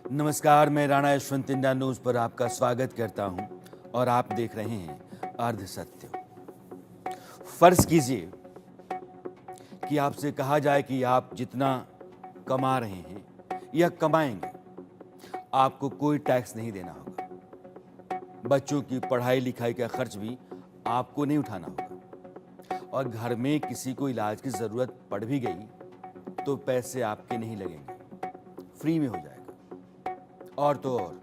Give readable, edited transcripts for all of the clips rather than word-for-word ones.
नमस्कार, मैं Rana Yashwant India news पर आपका स्वागत करता हूं और आप देख रहे हैं अर्ध सत्य। फर्ज कीजिए कि आपसे कहा जाए कि आप जितना कमा रहे हैं या कमाएंगे, आपको कोई टैक्स नहीं देना होगा। बच्चों की पढ़ाई लिखाई का खर्च भी आपको नहीं उठाना होगा और घर में किसी को इलाज की ज़रूरत पड़ भी गई तो पैसे आपके नहीं लगेंगे, फ्री में हो जाएगा। और तो और,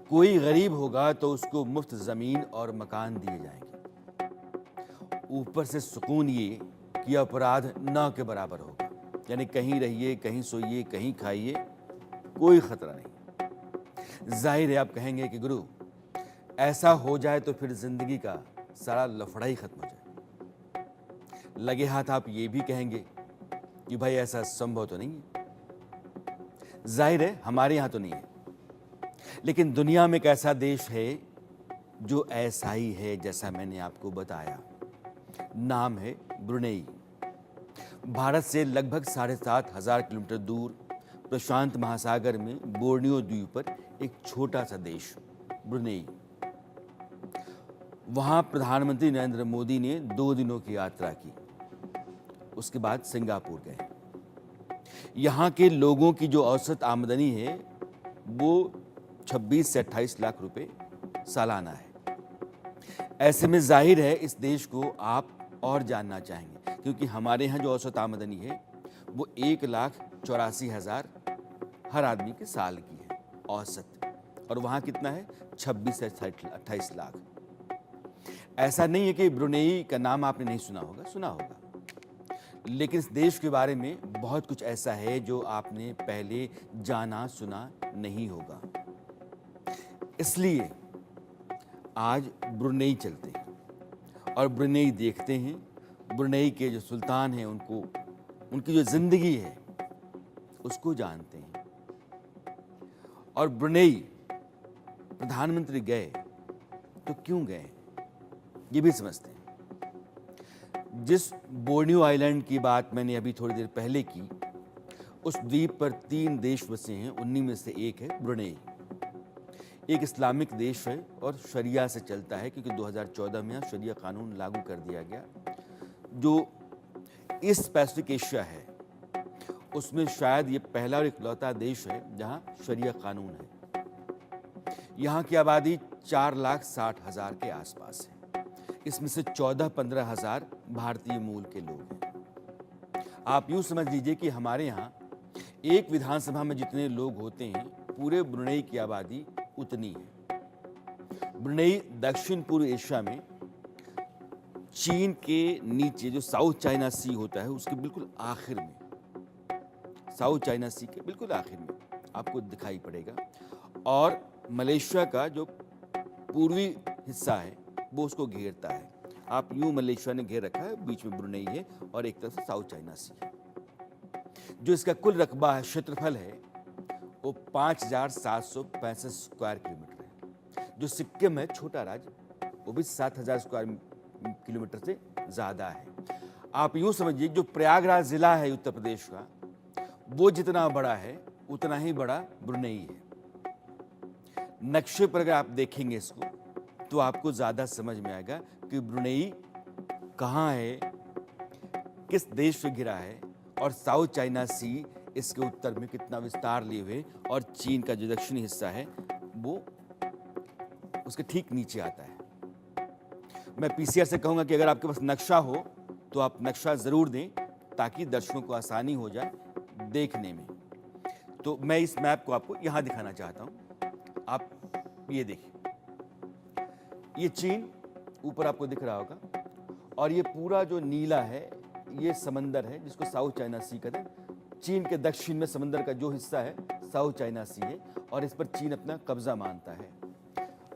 कोई गरीब होगा तो उसको मुफ्त ज़मीन और मकान दिए जाएंगे। ऊपर से सुकून ये कि अपराध न के बराबर होगा, यानी कहीं रहिए, कहीं सोइए, कहीं खाइए, कोई खतरा नहीं। जाहिर है आप कहेंगे कि गुरु, ऐसा हो जाए तो फिर जिंदगी का सारा लफड़ा ही खत्म हो जाए। लगे हाथ आप ये भी कहेंगे कि भाई ऐसा संभव तो नहीं है। जाहिर है हमारे यहां तो नहीं है, लेकिन दुनिया में एक ऐसा देश है जो ऐसा ही है जैसा मैंने आपको बताया। नाम है ब्रुनेई। भारत से लगभग 7,500 किलोमीटर दूर प्रशांत महासागर में बोर्नियो द्वीप पर एक छोटा सा देश ब्रुनेई। वहां प्रधानमंत्री नरेंद्र मोदी ने 2 दिनों की यात्रा की। उसके बाद सिंगापुर गए। यहाँ के लोगों की जो औसत आमदनी है वो 26 से 28 लाख रुपए सालाना है। ऐसे में जाहिर है इस देश को आप और जानना चाहेंगे, क्योंकि हमारे यहाँ जो औसत आमदनी है वो 1,84,000 हर आदमी के साल की है औसत, और वहाँ कितना है 26 से 28 लाख। ऐसा नहीं है कि ब्रुनेई का नाम आपने नहीं सुना होगा, सुना होगा, लेकिन इस देश के बारे में बहुत कुछ ऐसा है जो आपने पहले जाना सुना नहीं होगा। इसलिए आज ब्रुनेई चलते हैं और ब्रुनेई देखते हैं। ब्रुनेई के जो सुल्तान हैं उनकी जो जिंदगी है उसको जानते हैं। और ब्रुनेई प्रधानमंत्री गए तो क्यों गए ये भी समझते हैं। जिस बोर्नियो आइलैंड की बात मैंने अभी थोड़ी देर पहले की, उस द्वीप पर 3 देश बसे हैं, उन्हीं में से एक है ब्रुनेई। एक इस्लामिक देश है और शरिया से चलता है, क्योंकि 2014 में शरिया कानून लागू कर दिया गया। जो ईस्ट पैसिफिक एशिया है उसमें शायद ये पहला और इकलौता देश है जहां शरिया कानून है। यहाँ की आबादी 4,60,000 के आसपास है। इसमें से 14-15 हजार भारतीय मूल के लोग हैं। आप यूं समझ लीजिए कि हमारे यहाँ एक विधानसभा में जितने लोग होते हैं, पूरे ब्रुनेई की आबादी उतनी है। ब्रुनेई दक्षिण पूर्व एशिया में चीन के नीचे जो साउथ चाइना सी होता है उसके बिल्कुल आखिर में, साउथ चाइना सी के बिल्कुल आखिर में आपको दिखाई पड़ेगा। और मलेशिया का जो पूर्वी हिस्सा है वो उसको घेरता है। आप यूं मलेशिया ने घेर रखा है, बीच में ब्रुनेई है और एक तरफ से साउथ चाइना सी है। जो इसका कुल रकबा है, क्षेत्रफल है, वो 5,765 स्क्वायर किलोमीटर है। जो सिक्किम है, छोटा राज्य, वो भी 7,000 स्क्वायर किलोमीटर से ज्यादा है। आप यूं समझिए जो प्रयागराज जिला है उत्तर प्रदेश का, वो जितना बड़ा है उतना ही बड़ा ब्रुनेई है। नक्शे पर अगर आप देखेंगे इसको तो आपको ज्यादा समझ में आएगा कि ब्रुनेई कहाँ है, किस देश से घिरा है, और साउथ चाइना सी इसके उत्तर में कितना विस्तार लिए हुए, और चीन का जो दक्षिणी हिस्सा है वो उसके ठीक नीचे आता है। मैं पीसीआर से कहूंगा कि अगर आपके पास नक्शा हो तो आप नक्शा जरूर दें ताकि दर्शकों को आसानी हो जाए देखने में। तो मैं इस मैप को आपको यहां दिखाना चाहता हूं। आप ये देखिए, ये चीन ऊपर आपको दिख रहा होगा, और ये पूरा जो नीला है ये समंदर है जिसको साउथ चाइना सी कहते हैं। चीन के दक्षिण में समंदर का जो हिस्सा है साउथ चाइना सी है, और इस पर चीन अपना कब्जा मानता है।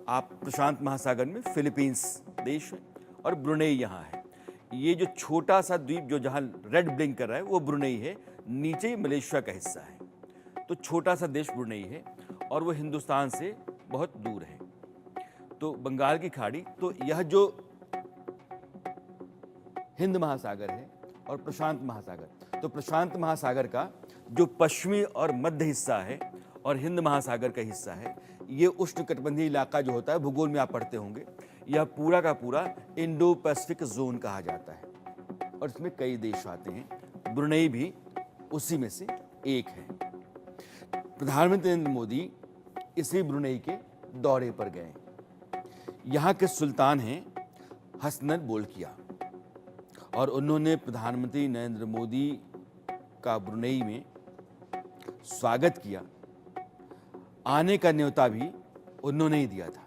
आप प्रशांत महासागर में फिलीपींस देश है और ब्रुनेई यहाँ है। ये जो छोटा सा द्वीप जो जहाँ रेड ब्लिंक कर रहा है वो ब्रुनेई है, नीचे ही मलेशिया का हिस्सा है। तो छोटा सा देश ब्रुनेई है और वो हिंदुस्तान से बहुत दूर है। तो बंगाल की खाड़ी, तो यह जो हिंद महासागर है और प्रशांत महासागर, तो प्रशांत महासागर का जो पश्चिमी और मध्य हिस्सा है और हिंद महासागर का हिस्सा है। ये उष्णकटिबंधीय इलाका जो होता है, भूगोल में आप पढ़ते होंगे, यह पूरा का पूरा इंडो पैसिफिक जोन कहा जाता है और इसमें कई देश आते हैं। ब्रुनेई भी उसी में से एक है। प्रधानमंत्री नरेंद्र मोदी इसी ब्रुनेई के दौरे पर गए। यहाँ के सुल्तान हैं हसनत बोल्किया और उन्होंने प्रधानमंत्री नरेंद्र मोदी का ब्रुनेई में स्वागत किया। आने का न्योता भी उन्होंने ही दिया था।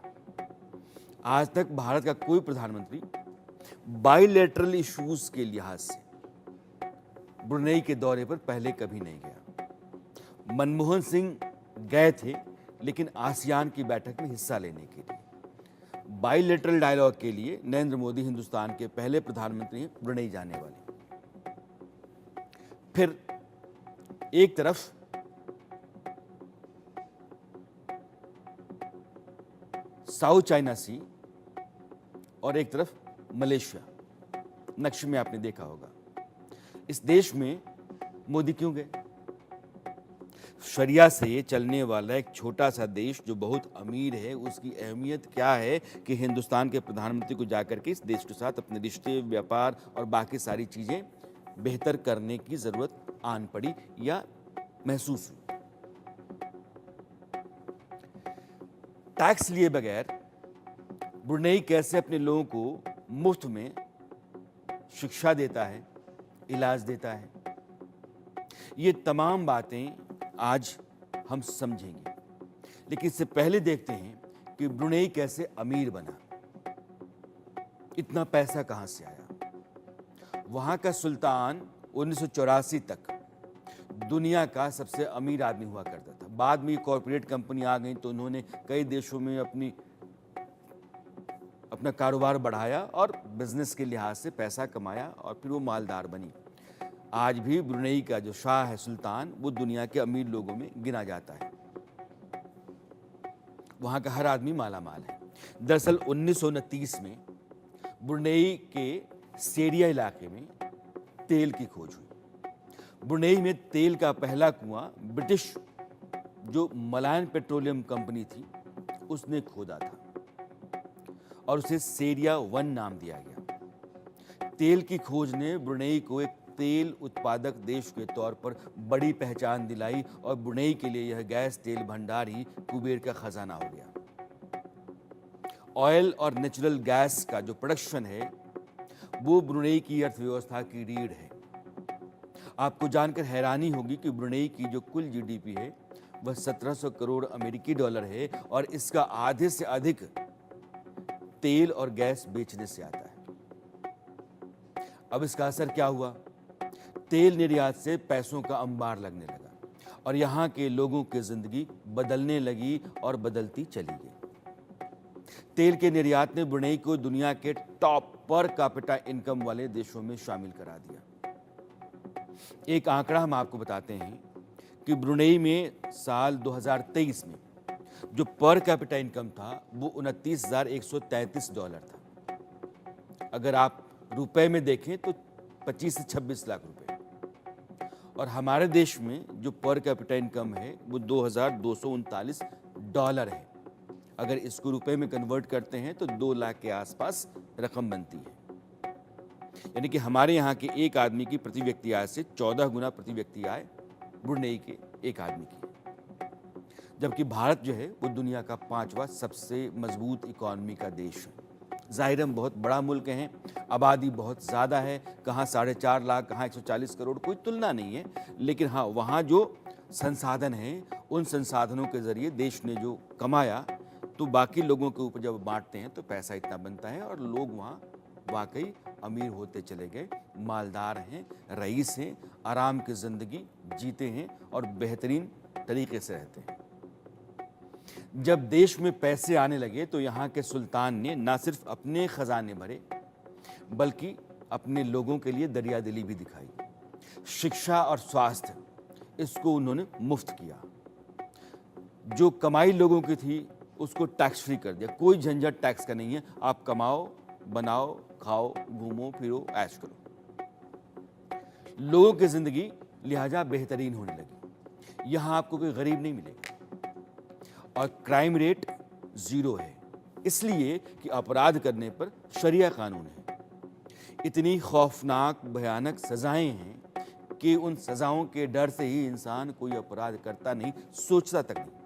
आज तक भारत का कोई प्रधानमंत्री बाइलेटरल इश्यूज के लिहाज से ब्रुनेई के दौरे पर पहले कभी नहीं गया। मनमोहन सिंह गए थे, लेकिन आसियान की बैठक में हिस्सा लेने के लिए। बाइलेटरल डायलॉग के लिए नरेंद्र मोदी हिंदुस्तान के पहले प्रधानमंत्री हैं ब्रुनेई जाने वाले। फिर एक तरफ साउथ चाइना सी और एक तरफ मलेशिया। नक्शे में आपने देखा होगा। इस देश में मोदी क्यों गए? शरिया से चलने वाला एक छोटा सा देश जो बहुत अमीर है, उसकी अहमियत क्या है कि हिंदुस्तान के प्रधानमंत्री को जाकर के इस देश के साथ अपने रिश्ते, व्यापार और बाकी सारी चीजें बेहतर करने की जरूरत आन पड़ी या महसूस हुई। टैक्स लिए बगैर ब्रुनेई कैसे अपने लोगों को मुफ्त में शिक्षा देता है, इलाज देता है, ये तमाम बातें आज हम समझेंगे। लेकिन इससे पहले देखते हैं कि ब्रुनेई कैसे अमीर बना, इतना पैसा कहां से आया। वहां का सुल्तान 1984 तक दुनिया का सबसे अमीर आदमी हुआ करता था। बाद में कॉर्पोरेट कंपनी आ गई तो उन्होंने कई देशों में अपना कारोबार बढ़ाया और बिजनेस के लिहाज से पैसा कमाया और फिर वो मालदार बनी। आज भी ब्रुनेई का जो शाह है, सुल्तान, वो दुनिया के अमीर लोगों में गिना जाता है। वहां का हर आदमी माला माल है। दरअसल 1929 में ब्रुनेई के सेरिया इलाके में तेल की खोज हुई। ब्रुनेई में तेल का पहला कुआं ब्रिटिश जो मलायन पेट्रोलियम कंपनी थी उसने खोदा था और उसे सेरिया 1 नाम दिया गया। तेल की खोज ने ब्रुनेई को एक तेल उत्पादक देश के तौर पर बड़ी पहचान दिलाई और ब्रुनेई के लिए यह गैस तेल भंडार ही कुबेर का खजाना हो गया। ऑयल और नेचुरल गैस का जो प्रोडक्शन है वो ब्रुनेई की अर्थव्यवस्था की रीढ़ है। आपको जानकर हैरानी होगी कि ब्रुनेई की जो कुल जीडीपी है वह 1700 करोड़ अमेरिकी डॉलर है और इसका आधे से अधिक तेल और गैस बेचने से आता है। अब इसका असर क्या हुआ? तेल निर्यात से पैसों का अंबार लगने लगा और यहाँ के लोगों की जिंदगी बदलने लगी और बदलती चली गई। तेल के निर्यात ने ब्रुनेई को दुनिया के टॉप पर कैपिटा इनकम वाले देशों में शामिल करा दिया। एक आंकड़ा हम आपको बताते हैं कि ब्रुनेई में साल 2023 में जो पर कैपिटा इनकम था वो $29,133 था। अगर आप रुपए में देखें तो 25 से 26 लाख रुपए। और हमारे देश में जो पर कैपिटा इनकम है वो $2,239 है। अगर इसको रुपए में कन्वर्ट करते हैं तो 2 लाख के आसपास रकम बनती है। यानी कि हमारे यहाँ के एक आदमी की प्रति व्यक्ति आय से 14 गुना प्रति व्यक्ति आय ब्रुनेई के एक आदमी की। जबकि भारत जो है वो दुनिया का 5वां सबसे मजबूत इकोनॉमी का देश है। ज़ाहिर हम बहुत बड़ा मुल्क है, आबादी बहुत ज़्यादा है, कहाँ 4.5 लाख, कहाँ 140 करोड़, कोई तुलना नहीं है। लेकिन हाँ, वहाँ जो संसाधन हैं उन संसाधनों के ज़रिए देश ने जो कमाया तो बाकी लोगों के ऊपर जब बांटते हैं तो पैसा इतना बनता है और लोग वहाँ वाकई अमीर होते चले गए, मालदार हैं, रईस हैं, आराम की ज़िंदगी जीते हैं और बेहतरीन तरीके से रहते हैं। जब देश में पैसे आने लगे तो यहाँ के सुल्तान ने ना सिर्फ अपने खजाने भरे बल्कि अपने लोगों के लिए दरियादिली भी दिखाई। शिक्षा और स्वास्थ्य इसको उन्होंने मुफ्त किया। जो कमाई लोगों की थी उसको टैक्स फ्री कर दिया। कोई झंझट टैक्स का नहीं है, आप कमाओ, बनाओ, खाओ, घूमो फिरो, ऐश करो। लोगों की जिंदगी लिहाजा बेहतरीन होने लगी। यहाँ आपको कोई गरीब नहीं मिलेगा। और क्राइम रेट 0 है, इसलिए कि अपराध करने पर शरिया कानून है। इतनी खौफनाक भयानक सजाएं हैं कि उन सजाओं के डर से ही इंसान कोई अपराध करता नहीं, सोचता तक नहीं।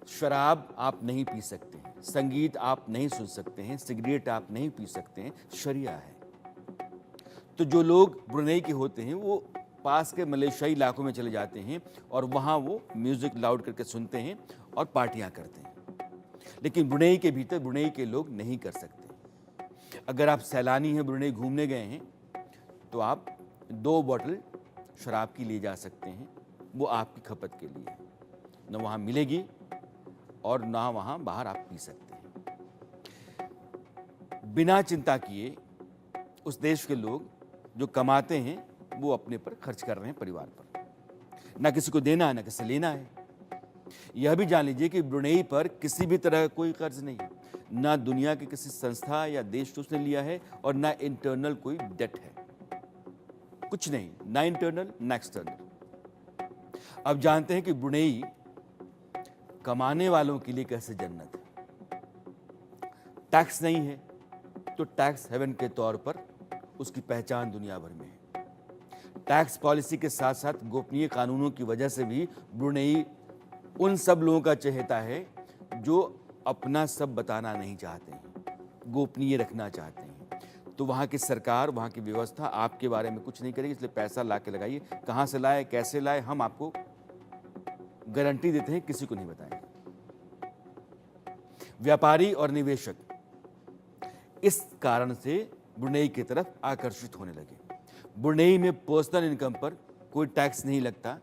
शराब आप नहीं पी सकते हैं, संगीत आप नहीं सुन सकते हैं, सिगरेट आप नहीं पी सकते हैं, शरिया है। तो जो लोग ब्रुनेई के होते हैं वो पास के मलेशियाई इलाकों में चले जाते हैं और वहाँ वो म्यूज़िक लाउड करके सुनते हैं और पार्टियाँ करते हैं। लेकिन ब्रुनेई के भीतर ब्रुनेई के लोग नहीं कर सकते। अगर आप सैलानी हैं, ब्रुनेई घूमने गए हैं, तो आप 2 बॉटल शराब की ले जा सकते हैं, वो आपकी खपत के लिए है। न वहाँ मिलेगी और ना वहाँ बाहर आप पी सकते हैं। बिना चिंता किए उस देश के लोग जो कमाते हैं वो अपने पर खर्च कर रहे हैं, परिवार पर। ना किसी को देना है, ना किसी से लेना है। यह भी जान लीजिए कि ब्रुनेई पर किसी भी तरह का कोई कर्ज नहीं है, ना दुनिया के किसी संस्था या देश से उसने लिया है और ना इंटरनल कोई डेट है, कुछ नहीं, ना इंटरनल ना एक्सटर्नल। अब जानते हैं कि ब्रुनेई कमाने वालों के लिए कैसे जन्नत है। टैक्स नहीं है तो टैक्स हेवन के तौर पर उसकी पहचान दुनिया भर में है। टैक्स पॉलिसी के साथ साथ गोपनीय कानूनों की वजह से भी ब्रुनेई उन सब लोगों का चहेता है जो अपना सब बताना नहीं चाहते हैं, गोपनीय रखना चाहते हैं। तो वहाँ की सरकार, वहाँ की व्यवस्था आपके बारे में कुछ नहीं करेगी, इसलिए पैसा ला के लगाइए। कहाँ से लाए, कैसे लाए, हम आपको गारंटी देते हैं, किसी को नहीं बताएंगे। व्यापारी और निवेशक इस कारण से ब्रुनेई की तरफ आकर्षित होने लगे। ब्रुनेई में पर्सनल इनकम पर कोई टैक्स नहीं लगता।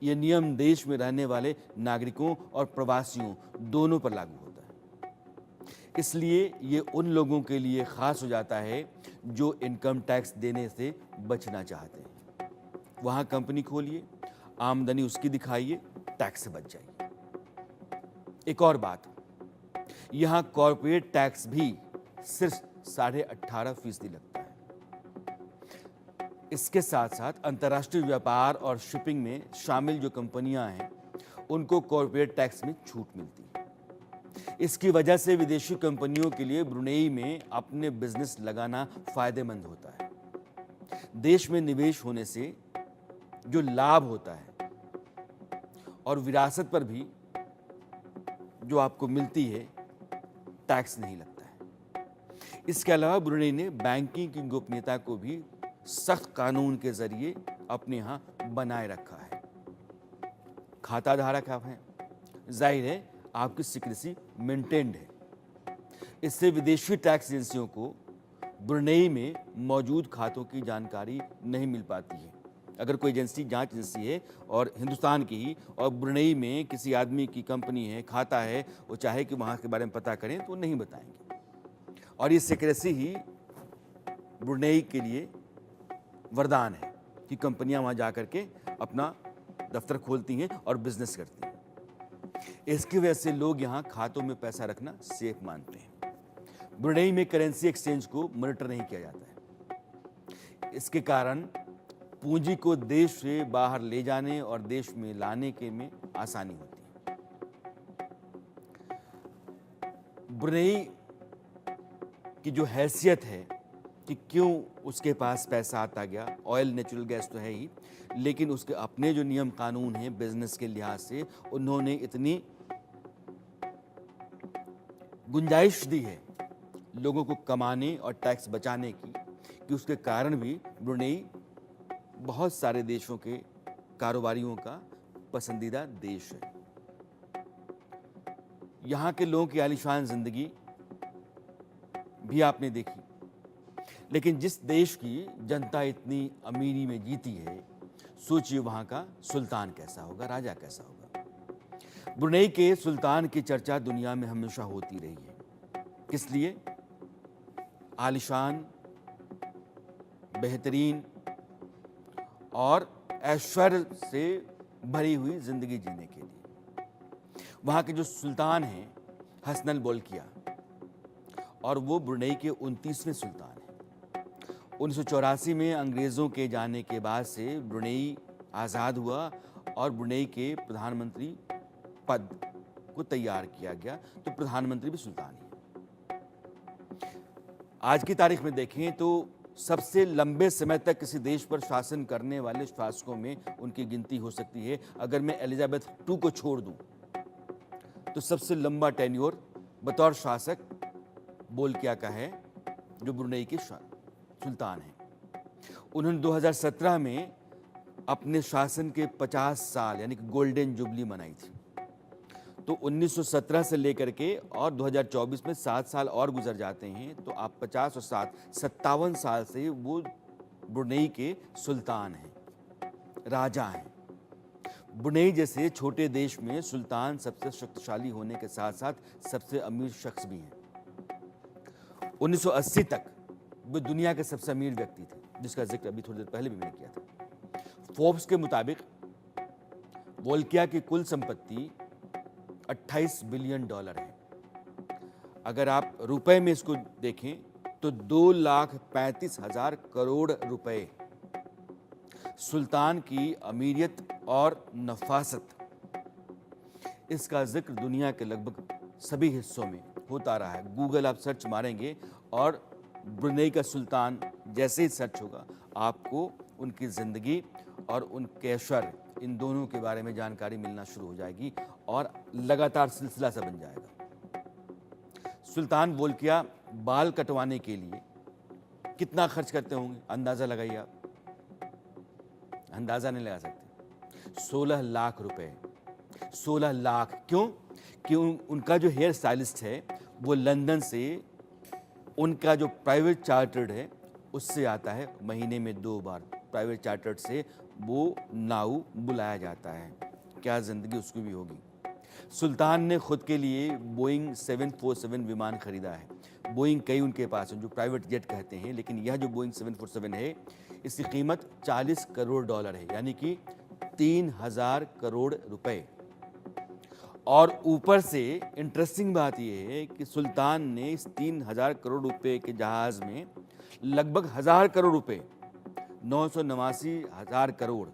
यह नियम देश में रहने वाले नागरिकों और प्रवासियों दोनों पर लागू होता है। इसलिए ये उन लोगों के लिए खास हो जाता है जो इनकम टैक्स देने से बचना चाहते हैं। वहाँ कंपनी खोलिए, आमदनी उसकी दिखाइए, टैक्स से बच जाइए। एक और बात, यहाँ कॉर्पोरेट टैक्स भी सिर्फ 18.5% लगता है। इसके साथ साथ अंतर्राष्ट्रीय व्यापार और शिपिंग में शामिल जो कंपनियां हैं उनको कॉर्पोरेट टैक्स में छूट मिलती है। इसकी वजह से विदेशी कंपनियों के लिए ब्रुनेई में अपने बिजनेस लगाना फायदेमंद होता है। देश में निवेश होने से जो लाभ होता है और विरासत पर भी जो आपको मिलती है, टैक्स नहीं लगता है। इसके अलावा ब्रुनेई ने बैंकिंग की गोपनीयता को भी सख्त कानून के जरिए अपने यहाँ बनाए रखा है। खाता धारक आप हैं, जाहिर है आपकी सिक्रेसी मेंटेन्ड है। इससे विदेशी टैक्स एजेंसियों को ब्रुनेई में मौजूद खातों की जानकारी नहीं मिल पाती है। अगर कोई एजेंसी, जांच एजेंसी है और हिंदुस्तान की ही और ब्रुनेई में किसी आदमी की कंपनी है, खाता है, वो चाहे कि वहाँ के बारे में पता करें तो नहीं बताएंगे। और ये सिक्रेसी ही ब्रुनेई के लिए वरदान है कि कंपनियां वहां जाकर के अपना दफ्तर खोलती हैं और बिजनेस करती हैं। इसकी वजह से लोग यहां खातों में पैसा रखना सेफ मानते हैं। ब्रुनेई में करेंसी एक्सचेंज को मॉनिटर नहीं किया जाता है। इसके कारण पूंजी को देश से बाहर ले जाने और देश में लाने के में आसानी होती है। ब्रुनेई की जो हैसियत है कि क्यों उसके पास पैसा आता गया, ऑयल, नेचुरल गैस तो है ही, लेकिन उसके अपने जो नियम कानून हैं बिजनेस के लिहाज से, उन्होंने इतनी गुंजाइश दी है लोगों को कमाने और टैक्स बचाने की कि उसके कारण भी ब्रुनेई बहुत सारे देशों के कारोबारियों का पसंदीदा देश है। यहाँ के लोगों की आलीशान जिंदगी भी आपने देखी, लेकिन जिस देश की जनता इतनी अमीरी में जीती है, सोचिए वहाँ का सुल्तान कैसा होगा, राजा कैसा होगा। ब्रुनेई के सुल्तान की चर्चा दुनिया में हमेशा होती रही है। किस लिए? आलिशान, बेहतरीन और ऐश्वर्य से भरी हुई जिंदगी जीने के लिए। वहाँ के जो सुल्तान हैं हसनल बोल्किया, और वो ब्रुनेई के 29वें सुल्तान हैं। 1984 में अंग्रेज़ों के जाने के बाद से ब्रुनेई आज़ाद हुआ और ब्रुनेई के प्रधानमंत्री पद को तैयार किया गया, तो प्रधानमंत्री भी सुल्तान ही है। आज की तारीख में देखें तो सबसे लंबे समय तक किसी देश पर शासन करने वाले शासकों में उनकी गिनती हो सकती है। अगर मैं एलिजाबेथ II को छोड़ दूं तो सबसे लंबा टेन्योर बतौर शासक बोलकिया का है, जो ब्रुनेई के सुल्तान हैं। उन्होंने 2017 में अपने शासन के 50 साल यानी कि गोल्डन जुबली मनाई थी। तो 1917 से लेकर के और 2024 में 7 साल और गुजर जाते हैं, तो आप 50 और 7 57 साल से वो ब्रुनेई के सुल्तान हैं, राजा हैं। ब्रुनेई जैसे छोटे देश में सुल्तान सबसे शक्तिशाली होने के साथ साथ सबसे अमीर शख्स भी हैं। 1980 तक वो दुनिया के सबसे अमीर व्यक्ति थे, जिसका जिक्र अभी थोड़ी देर पहले भी मैंने किया था। फोर्ब्स के मुताबिक बोलकिया की कुल संपत्ति $28 बिलियन है। अगर आप रुपए में इसको देखें तो 2,35,000 करोड़ रुपए। सुल्तान की अमीरियत और नफासत, इसका जिक्र दुनिया के लगभग सभी हिस्सों में होता रहा है। गूगल आप सर्च मारेंगे और ब्रुनेई का सुल्तान जैसे ही सर्च होगा, आपको उनकी ज़िंदगी और उनके ऐश्वर्य, इन दोनों के बारे में जानकारी मिलना शुरू हो जाएगी और लगातार सिलसिला सा बन जाएगा। सुल्तान बोलकिया बाल कटवाने के लिए कितना खर्च करते होंगे, अंदाज़ा लगाइए आप। अंदाज़ा नहीं लगा सकते। 16 लाख रुपए। 16 लाख। क्यों? कि उनका जो हेयर स्टाइलिस्ट है वो लंदन से, उनका जो प्राइवेट चार्टर्ड है उससे आता है, महीने में 2 बार प्राइवेट चार्टर्ड से वो नाऊ बुलाया जाता है। क्या ज़िंदगी उसकी भी होगी। सुल्तान ने खुद के लिए बोइंग 747 विमान खरीदा है। बोइंग कई उनके पास है जो प्राइवेट जेट कहते हैं, लेकिन यह जो बोइंग 747 है, इसकी कीमत $40 करोड़ है, यानी कि 3,000 करोड़ रुपए। और ऊपर से इंटरेस्टिंग बात यह है कि सुल्तान ने इस 3,000 करोड़ रुपए के जहाज में लगभग 1,000 करोड़ रुपए, 989,000 करोड़,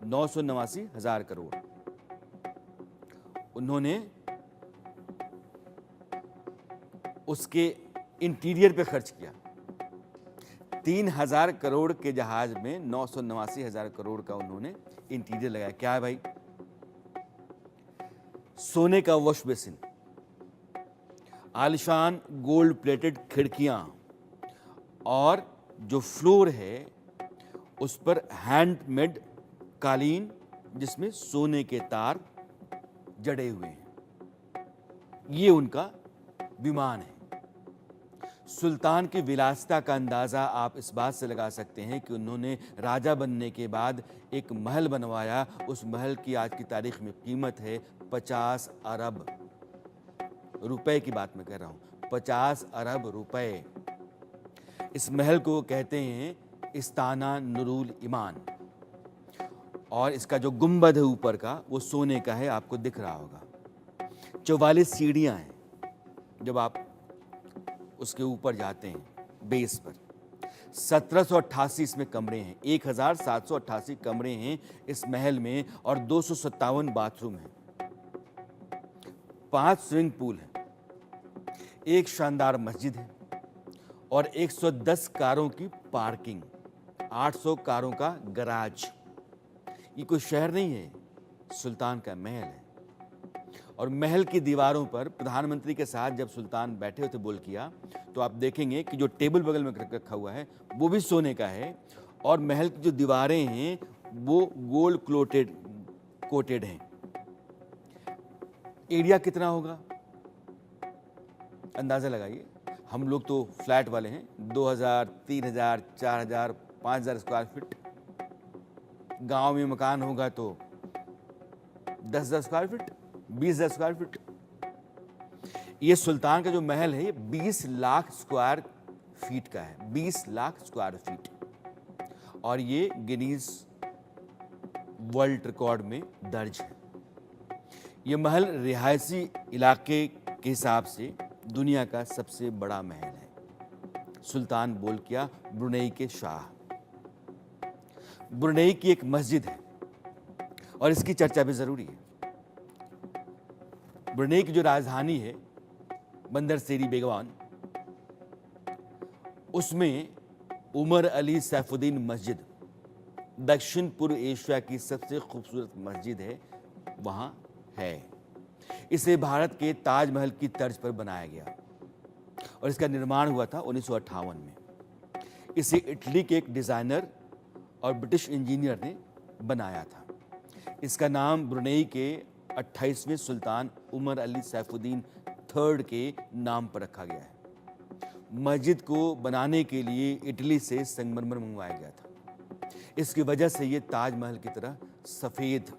989,000 करोड़ उन्होंने उसके इंटीरियर पे खर्च किया। 3,000 करोड़ के जहाज में 989,000 करोड़ का उन्होंने इंटीरियर लगाया। क्या है भाई? सोने का वॉश बेसिन, आलिशान गोल्ड प्लेटेड खिड़कियां, और जो फ्लोर है उस पर हैंडमेड कालीन जिसमें सोने के तार जड़े हुए हैं। ये उनका विमान है। सुल्तान की विलासिता का अंदाज़ा आप इस बात से लगा सकते हैं कि उन्होंने राजा बनने के बाद एक महल बनवाया। उस महल की आज की तारीख में कीमत है 50 अरब रुपए की बात मैं कर रहा हूँ, 50 अरब रुपए। इस महल को कहते हैं इस्ताना नुरुल ईमान, और इसका जो गुंबद है ऊपर का वो सोने का है, आपको दिख रहा होगा। 44 सीढ़ियाँ हैं जब आप उसके ऊपर जाते हैं बेस पर। 1788 इसमें कमरे हैं, 1788 कमरे हैं इस महल में, और 257 बाथरूम हैं, 5 स्विमिंग पूल हैं, एक शानदार मस्जिद है और 110 कारों की पार्किंग, 800 कारों का गराज। ये कोई शहर नहीं है, सुल्तान का महल है। और महल की दीवारों पर प्रधानमंत्री के साथ जब सुल्तान बैठे होते बोलकिया, तो आप देखेंगे कि जो टेबल बगल में रखा हुआ है वो भी सोने का है, और महल की जो दीवारें हैं वो गोल्ड कोटेड हैं। एरिया कितना होगा अंदाज़ा लगाइए। हम लोग तो फ्लैट वाले हैं, 2,000, 3,000, 4,000, 5,000 स्क्वायर फीट। गांव में मकान होगा तो 10,000 स्क्वायर फीट, 20,000 स्क्वायर फीट। ये सुल्तान का जो महल है ये 20 लाख स्क्वायर फीट का है, 20 लाख स्क्वायर फीट, और ये गिनीज वर्ल्ड रिकॉर्ड में दर्ज है। ये महल रिहायशी इलाके के हिसाब से दुनिया का सबसे बड़ा महल है। सुल्तान बोलकिया ब्रुनेई के शाह। ब्रुनेई की एक मस्जिद है और इसकी चर्चा भी जरूरी है। ब्रुनेई की जो राजधानी है बंदर सेरी बेगवान, उसमें उमर अली सैफुद्दीन मस्जिद, दक्षिण पूर्व एशिया की सबसे खूबसूरत मस्जिद है, वहां है। इसे भारत के ताजमहल की तर्ज पर बनाया गया और इसका निर्माण हुआ था 1958 में। इसे इटली के एक डिजाइनर और ब्रिटिश इंजीनियर ने बनाया था। इसका नाम ब्रुनेई के 28वें सुल्तान उमर अली सैफुद्दीन थर्ड के नाम पर रखा गया है। मस्जिद को बनाने के लिए इटली से संगमरमर मंगवाया गया था। इसकी वजह से ये ताजमहल की तरह सफेद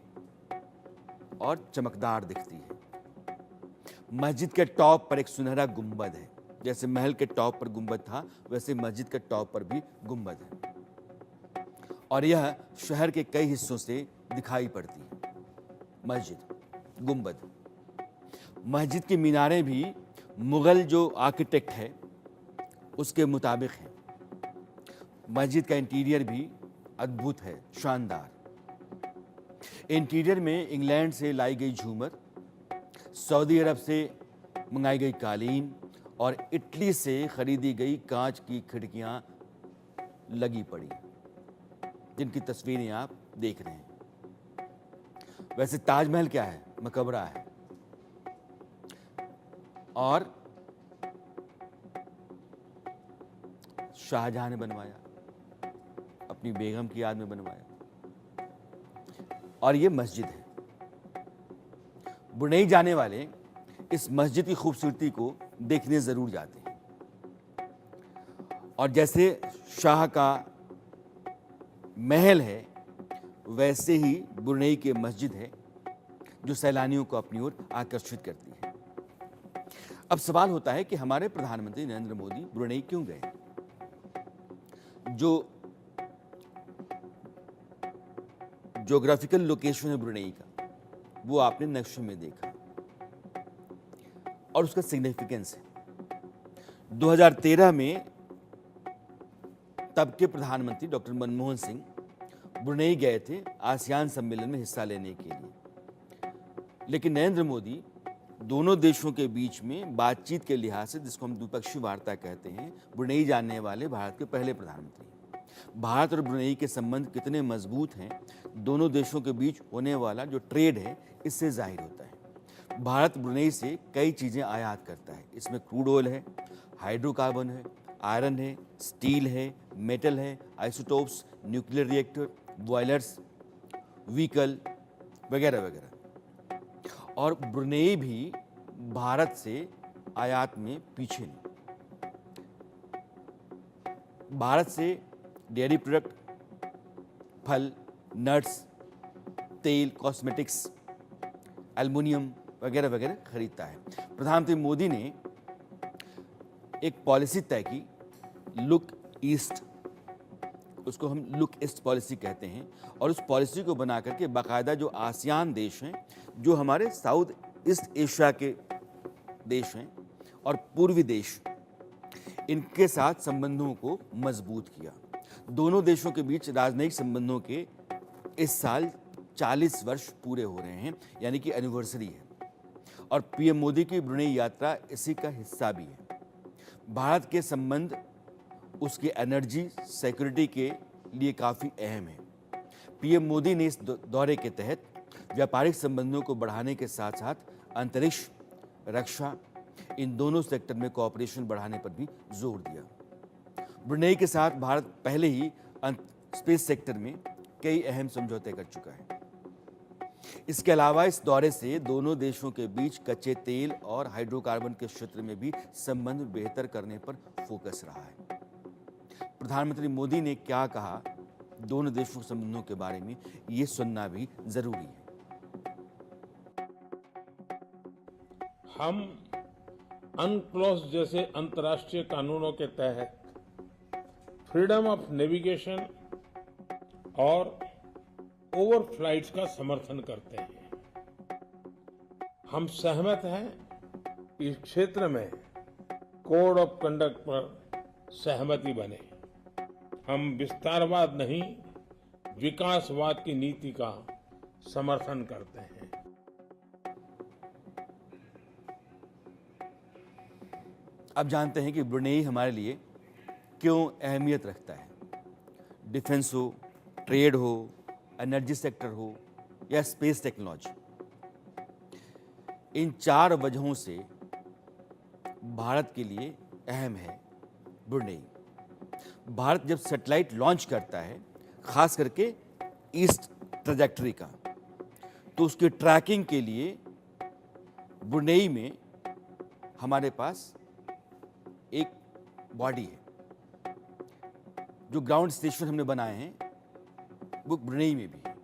और चमकदार दिखती है। मस्जिद के टॉप पर एक सुनहरा गुंबद है। जैसे महल के टॉप पर गुंबद था, वैसे मस्जिद के टॉप पर भी गुंबद है और यह शहर के कई हिस्सों से दिखाई पड़ती है। मस्जिद, गुंबद, मस्जिद की मीनारें भी मुगल जो आर्किटेक्ट है उसके मुताबिक है। मस्जिद का इंटीरियर भी अद्भुत है, शानदार। इंटीरियर में इंग्लैंड से लाई गई झूमर, सऊदी अरब से मंगाई गई कालीन और इटली से खरीदी गई कांच की खिड़कियां लगी पड़ी, जिनकी तस्वीरें आप देख रहे हैं। वैसे ताजमहल क्या है? मकबरा है और शाहजहां ने बनवाया, अपनी बेगम की याद में बनवाया और ये मस्जिद है। ब्रुनेई जाने वाले इस मस्जिद की खूबसूरती को देखने जरूर जाते हैं और जैसे शाह का महल है वैसे ही ब्रुनेई की मस्जिद है जो सैलानियों को अपनी ओर आकर्षित करती है। अब सवाल होता है कि हमारे प्रधानमंत्री नरेंद्र मोदी ब्रुनेई क्यों गए? जो ज्योग्राफिकल लोकेशन है ब्रुनेई का, वो आपने नक्शे में देखा और उसका सिग्निफिकेंस है। 2013 में तब के प्रधानमंत्री डॉक्टर मनमोहन सिंह ब्रुनेई गए थे आसियान सम्मेलन में हिस्सा लेने के लिए, लेकिन नरेंद्र मोदी दोनों देशों के बीच में बातचीत के लिहाज से, जिसको हम द्विपक्षीय वार्ता कहते हैं, ब्रुनेई जाने वाले भारत के पहले प्रधानमंत्री। भारत और ब्रुनेई के संबंध कितने मजबूत हैं, दोनों देशों के बीच होने वाला जो ट्रेड है इससे जाहिर होता है। भारत ब्रुनेई से कई चीज़ें आयात करता है। इसमें क्रूड ऑयल है, हाइड्रोकार्बन है, आयरन है, स्टील है, मेटल है, isotopes, nuclear reactor, boilers, vehicle वगैरह वगैरह। और ब्रुनेई भी भारत से आयात में पीछे नहीं। भारत से डेयरी प्रोडक्ट, फल, नट्स, तेल, कॉस्मेटिक्स, एल्युमिनियम वगैरह वगैरह खरीदता है। प्रधानमंत्री मोदी ने एक पॉलिसी तय की, लुक ईस्ट, उसको हम लुक ईस्ट पॉलिसी कहते हैं, और उस पॉलिसी को बना करके बाकायदा जो आसियान देश हैं, जो हमारे साउथ ईस्ट एशिया के देश हैं और पूर्वी देश, इनके साथ संबंधों को मजबूत किया। दोनों देशों के बीच राजनयिक संबंधों के इस साल 40 वर्ष पूरे हो रहे हैं, यानी कि एनिवर्सरी है, और पीएम मोदी की ब्रुनेई यात्रा इसी का हिस्सा भी है। भारत के संबंध उसकी एनर्जी सिक्योरिटी के लिए काफ़ी अहम है। पीएम मोदी ने इस दौरे के तहत व्यापारिक संबंधों को बढ़ाने के साथ साथ अंतरिक्ष, रक्षा, इन दोनों सेक्टर में कोऑपरेशन बढ़ाने पर भी जोर दिया। ब्रुनेई के साथ भारत पहले ही स्पेस सेक्टर में कई अहम समझौते कर चुका है। इसके अलावा इस दौरे से दोनों देशों के बीच कच्चे तेल और हाइड्रोकार्बन के क्षेत्र में भी संबंध बेहतर करने पर फोकस रहा है। प्रधानमंत्री मोदी ने क्या कहा दोनों देशों के संबंधों के बारे में, ये सुनना भी जरूरी है। हम अनक्लॉस जैसे अंतर्राष्ट्रीय कानूनों के तहत फ्रीडम ऑफ नेविगेशन और ओवर फ्लाइट्स का समर्थन करते हैं। हम सहमत हैं कि इस क्षेत्र में कोड ऑफ कंडक्ट पर सहमति बने। हम विस्तारवाद नहीं, विकासवाद की नीति का समर्थन करते हैं। अब जानते हैं कि ब्रुनेई हमारे लिए क्यों अहमियत रखता है। डिफेंस हो, ट्रेड हो, एनर्जी सेक्टर हो या स्पेस टेक्नोलॉजी, इन 4 वजहों से भारत के लिए अहम है ब्रुनेई। भारत जब सैटेलाइट लॉन्च करता है, खास करके ईस्ट ट्रैजेक्टरी का, तो उसके ट्रैकिंग के लिए ब्रुनेई में हमारे पास एक बॉडी है। जो ग्राउंड स्टेशन हमने बनाए हैं वो ब्रुनेई में भी है।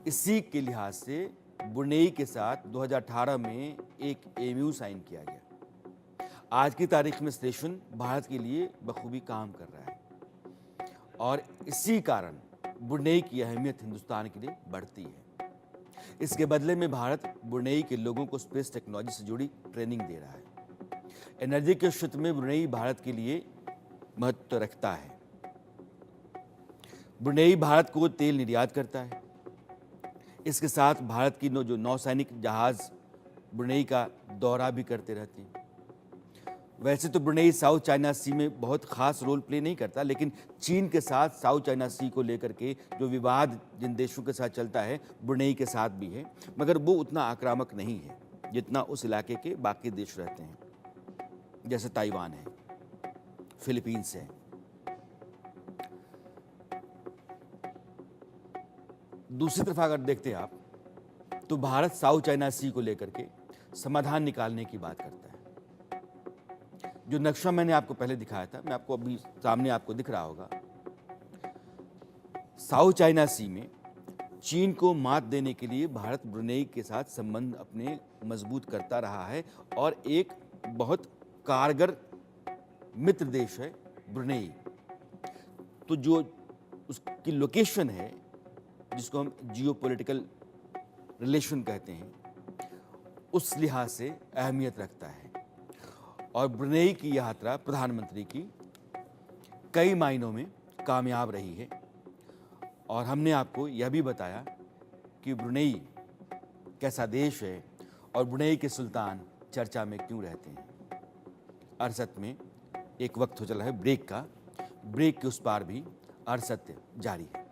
इसी के लिहाज से ब्रुनेई के साथ 2018 में एक एमयू साइन किया गया। आज की तारीख में स्टेशन भारत के लिए बखूबी काम कर रहा है और इसी कारण ब्रुनेई की अहमियत हिंदुस्तान के लिए बढ़ती है। इसके बदले में भारत ब्रुनेई के लोगों को स्पेस टेक्नोलॉजी से जुड़ी ट्रेनिंग दे रहा है। एनर्जी के क्षेत्र में ब्रुनेई भारत के लिए महत्व रखता है। ब्रुनेई भारत को तेल निर्यात करता है। इसके साथ भारत की जो नौसैनिक जहाज ब्रुनेई का दौरा भी करते रहते हैं। वैसे तो ब्रुनेई साउथ चाइना सी में बहुत खास रोल प्ले नहीं करता, लेकिन चीन के साथ साउथ चाइना सी को लेकर के जो विवाद जिन देशों के साथ चलता है, ब्रुनेई के साथ भी है, मगर वो उतना आक्रामक नहीं है जितना उस इलाके के बाकी देश रहते हैं, जैसे ताइवान है, फिलीपींस है। दूसरी तरफ अगर देखते हैं आप, तो भारत साउथ चाइना सी को लेकर के समाधान निकालने की बात करता है। जो नक्शा मैंने आपको पहले दिखाया था, मैं आपको अभी सामने आपको दिख रहा होगा। साउथ चाइना सी में चीन को मात देने के लिए भारत ब्रुनेई के साथ संबंध अपने मजबूत करता रहा है और एक बहुत कारगर मित्र देश है ब्रुनेई। तो जो उसकी लोकेशन है, जिसको हम जियोपॉलिटिकल रिलेशन कहते हैं, उस लिहाज से अहमियत रखता है। और ब्रुनेई की यात्रा प्रधानमंत्री की कई मायनों में कामयाब रही है और हमने आपको यह भी बताया कि ब्रुनेई कैसा देश है और ब्रुनेई के सुल्तान चर्चा में क्यों रहते हैं। अरसत में एक वक्त हो चला है ब्रेक का, ब्रेक के उस पार भी अरसत जारी है।